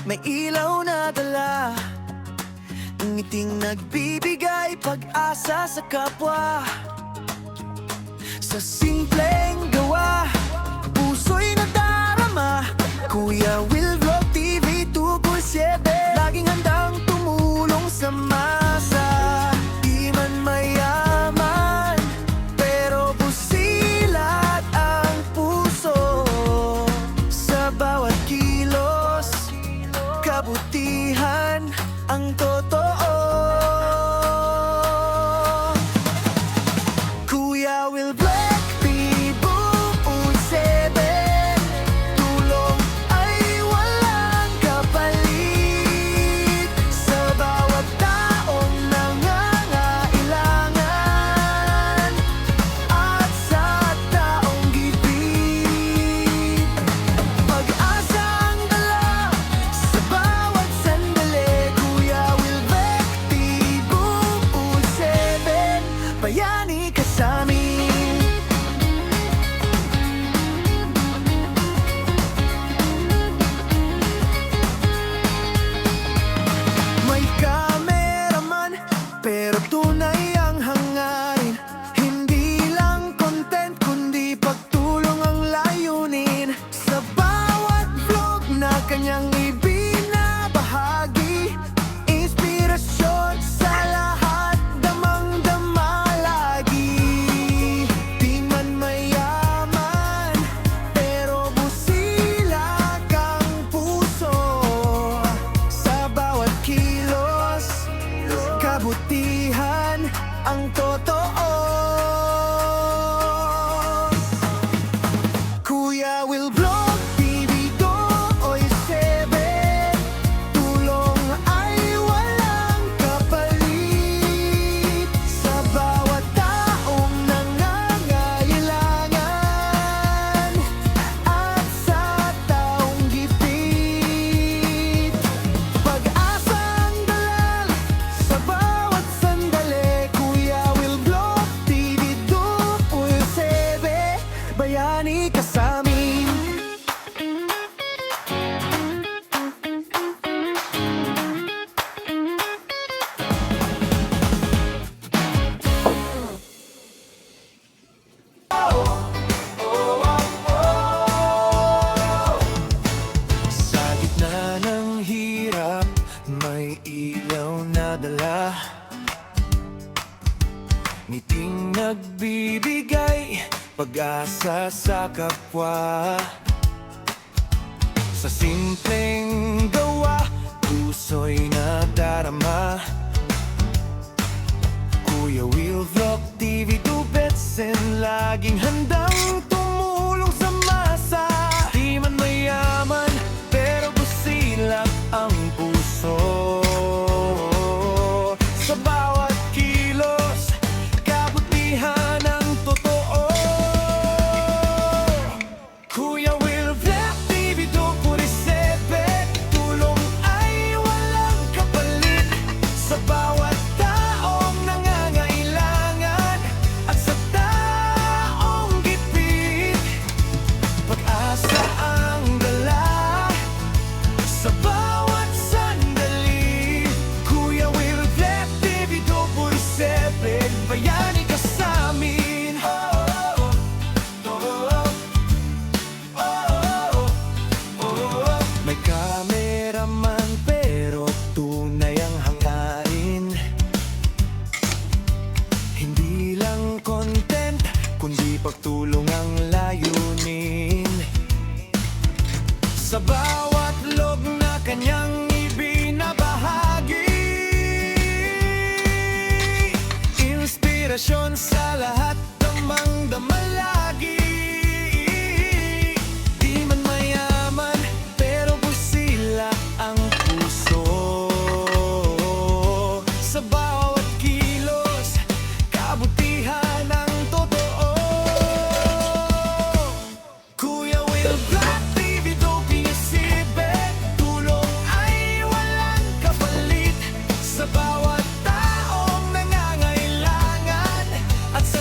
may ilaw na dala, ngiting nagbibigay pag-asa sa kapwa. Sa simpleng gawa, puso'y nadarama. Kuya Will Vlog TV 247, laging handang tumulong sa masa. Di man mayaman, pero busilat ang puso. Sa bawat kilos, kabutihan ang totoo. Kuya Will Vlog bayani ka sa'min. May kameraman, pero tunay ang hangarin. Hindi lang content, kundi pagtulong ang layunin. Sa bawat vlog na kanyang ibinabahagi, inspirasyon sa lahat, damang-dama. Kabutihan ang totoo. Kuya Will Vlog TV 247, tulong ay walang kapalit. Sa bawat taong nangangailangan at sa taong gipit, pag-asang dalal sa bawat sandali. Kuya Will Vlog TV 247, bayani ka sa'min. Sa gitna ng hirap, may ilaw na dala, ngiting nagbibigay pag-asa sa kapwa. Sa simpleng gawa, puso'y nadarama. Kuya Will Vlog TV 247, laging handang tumulong sa masa. Di man mayaman, pero busilak ang puso. Sa bawat kilos, kabutihan ang totoo. Kuya Will Vlog TV 247, tulong ay walang kapalit. Sa bawat taong nangangailangan at sa taong gipit, pag-asa ang dala sa bawat sandali. Kuya Will Vlog TV 247, bayani ka sa'min. May kameraman, pero tunay ang hangarin. Hindi lang content, kundi pagtulong ang layunin. Sa bawat vlog na kanyang ibinabahagi, inspirasyon sa lahat, damang-dama lagi. Di man mayaman, pero busila ang puso. Sa bawat kilos, kabutihan ang totoo. Kuya Will Vlog TV 247, tulong ay walang kapalit. Sa bawat taong nangangailangan at sa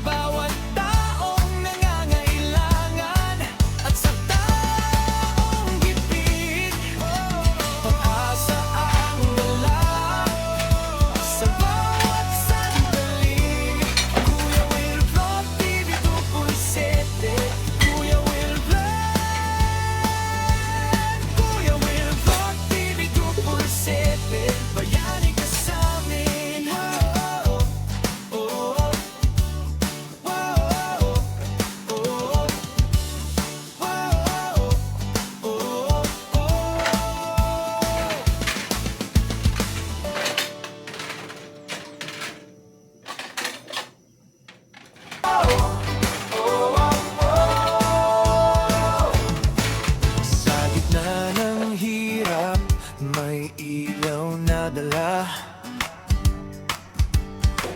bawat taong nangangailangan at sa taong gipit. Pag-asa ang dala sa bawat sandali. Kuya Will Vlog TV 2.7. Kuya Will Vlog. Kuya Will Vlog TV 2.7. Bayani ka sa'min. Sa gitna ng hirap, may ilaw na dala.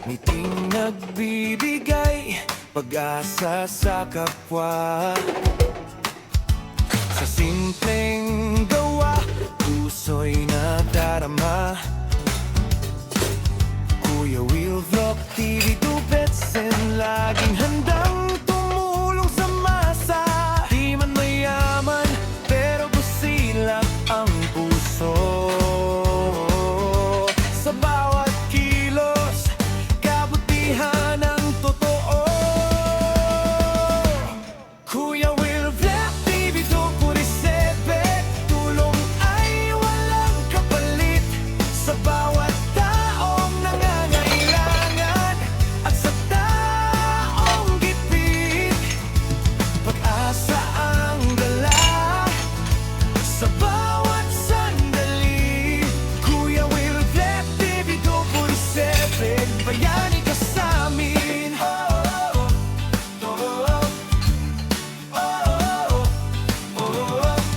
Ngiting nagbibigay pag-asa sa kapwa. Sa simpleng gawa, puso'y nadarama. Kuya Will Vlog TV 2.7, laging handang tumulong sa masa. Di man mayaman, pero busilak ang puso. Sa bawat kilos, kabutihan ang totoo. Kuya Will Vlog TV 2.7, tulong ay walang kapalit sa bawat taong nangangailangan at sa taong gipit. Pag-asa ang dala sa bawat sandali. Kuya Will Vlog TV 2.7, bayani ka sa'min.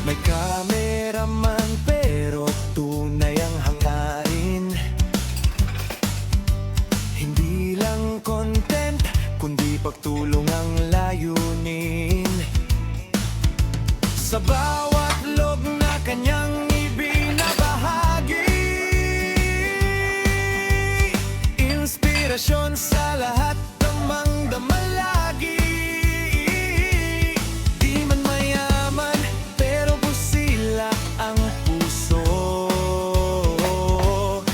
May kameraman pero tunay ang hangarin. Hindi lang content, kundi pagtulong ang layunin. Sa bawat log na kanyang ibinabahagi, inspirasyon sa lahat ng mangdama lagi. Di man mayaman, pero busila ang puso.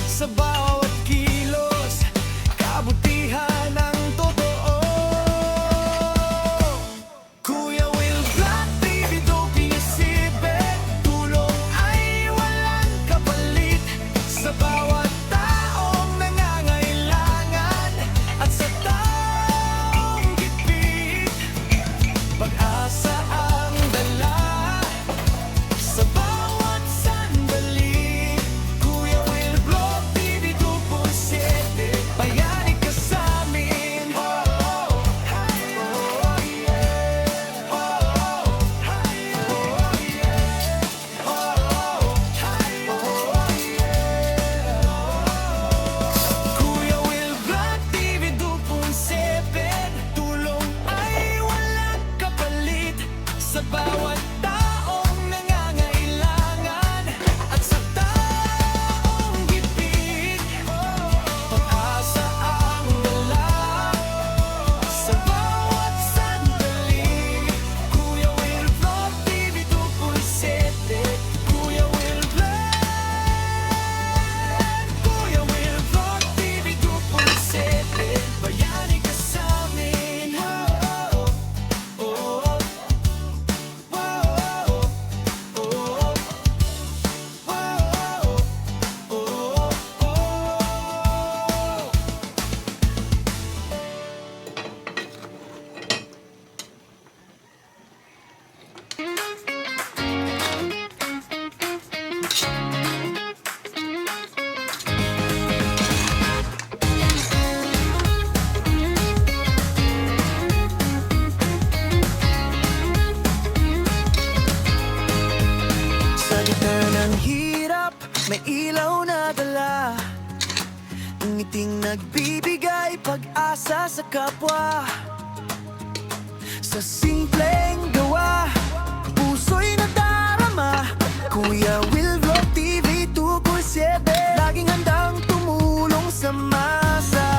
Sa bawat kilos, kabutihan ang totoo. Kuya Will Vlog TV 2.7, tulong ay walang kapalit sa bawat taong nangangailangan at sa taong gipit. Pag-asa ang dala sa bawat sandali. Kuya Will Vlog TV 2.7, bayani ka sa'min. Kuya Will Vlog TV 2.7, tulong ay walang kapalit sa bawat taong nangangailangan at sa taong gipit. Pag-asa ang dala sa bawat sandali. Kuya Will Vlog TV 2.7. Kuya Will Vlog. Kuya Will Vlog TV 2.7, bayani ka sa'min. Sa gitna ng hirap, may ilaw na dala. Ngiting nagbibigay pag-asa sa kapwa. Sa simpleng gawa, puso'y nadarama. Kuya Will Vlog TV 2.7, laging handang tumulong sa masa.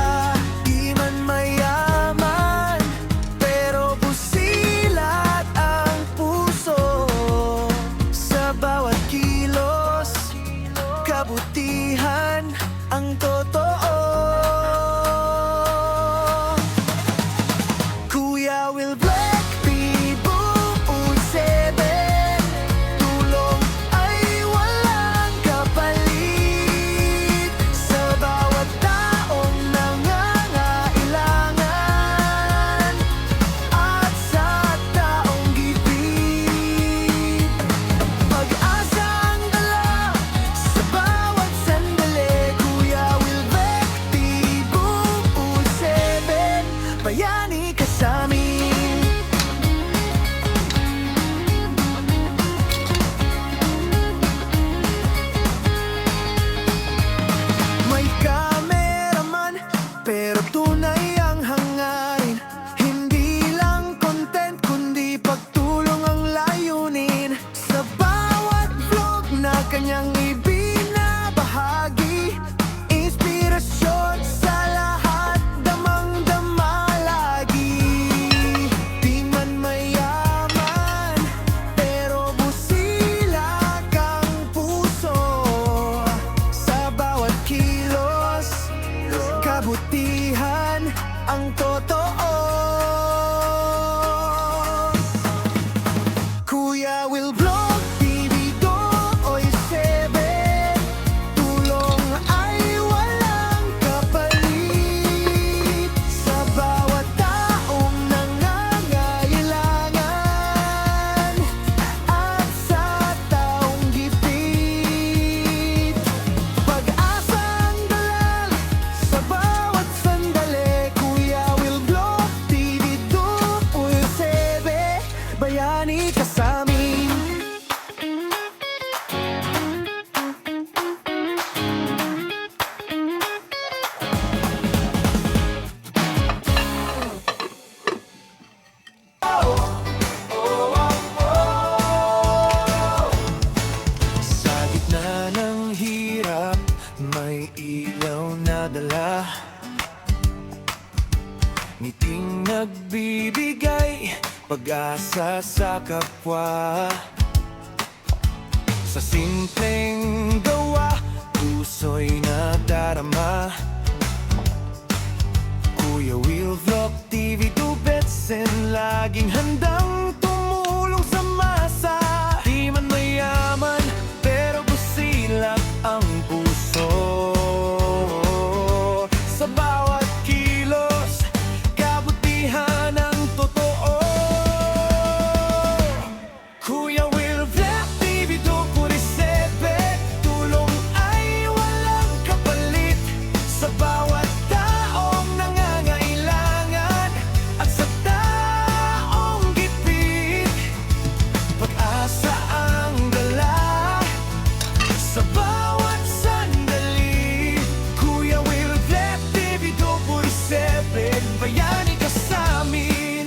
Di man mayaman, ang totoo. Kuya Will Vlog TV Doy Sebe, tulong ay walang kapalit sa bawat taong nangangailangan at sa taong gipit. Pag-asang dalal sa bawat sandali. Kuya Will Vlog TV Doy Sebe, bayani ka sa amin. Sa gitna ng hirap, may ilaw na dala. Ngiting nagbibigay pag-asa sa kapwa. Sa simpleng gawa, puso'y nadarama. Kuya Will Vlog TV Dubetsen, laging handang tumulong sa masa. Di man mayaman, pero busilak ang puso. Sa bawat kilos, kabutihan ang totoo. Kuya Will Vlog TV Doy Sebe, tulong ay walang kapalit sa bawat taong nangangailangan at sa taong gipit. Pag-asa ang dala sa bawat sandali. Kuya Will Vlog TV Doy Sebe, bayani ka sa amin.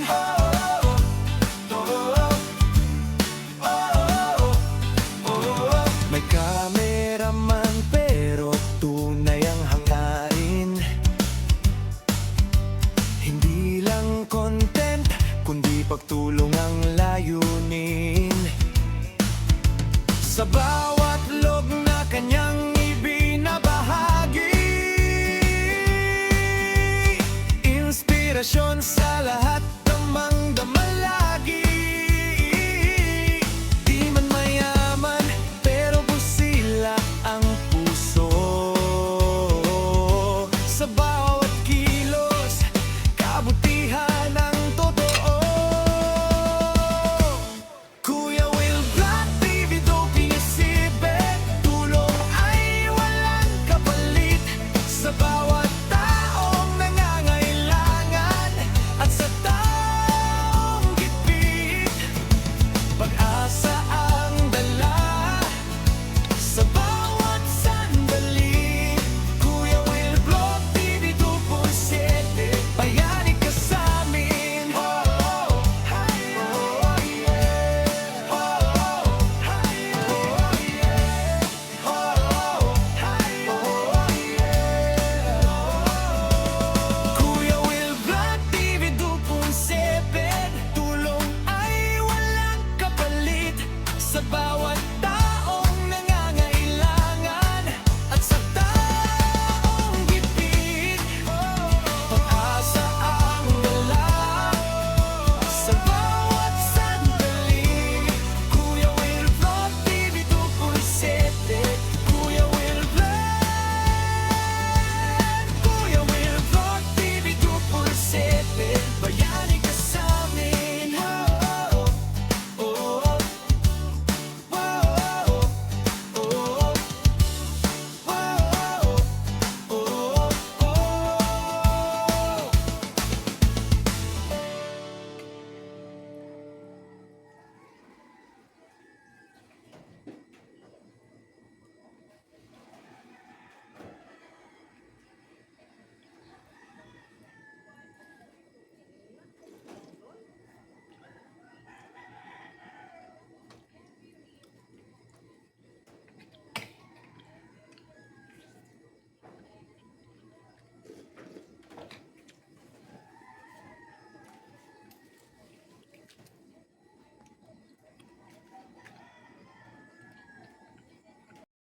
May kameraman pero tunay ang hangarin. Hindi lang content, kundi pagtulong ang layunin. Sa bawat log na kanyang ibinabahagi, inspirasyon sa lahat ng mangdamalagi.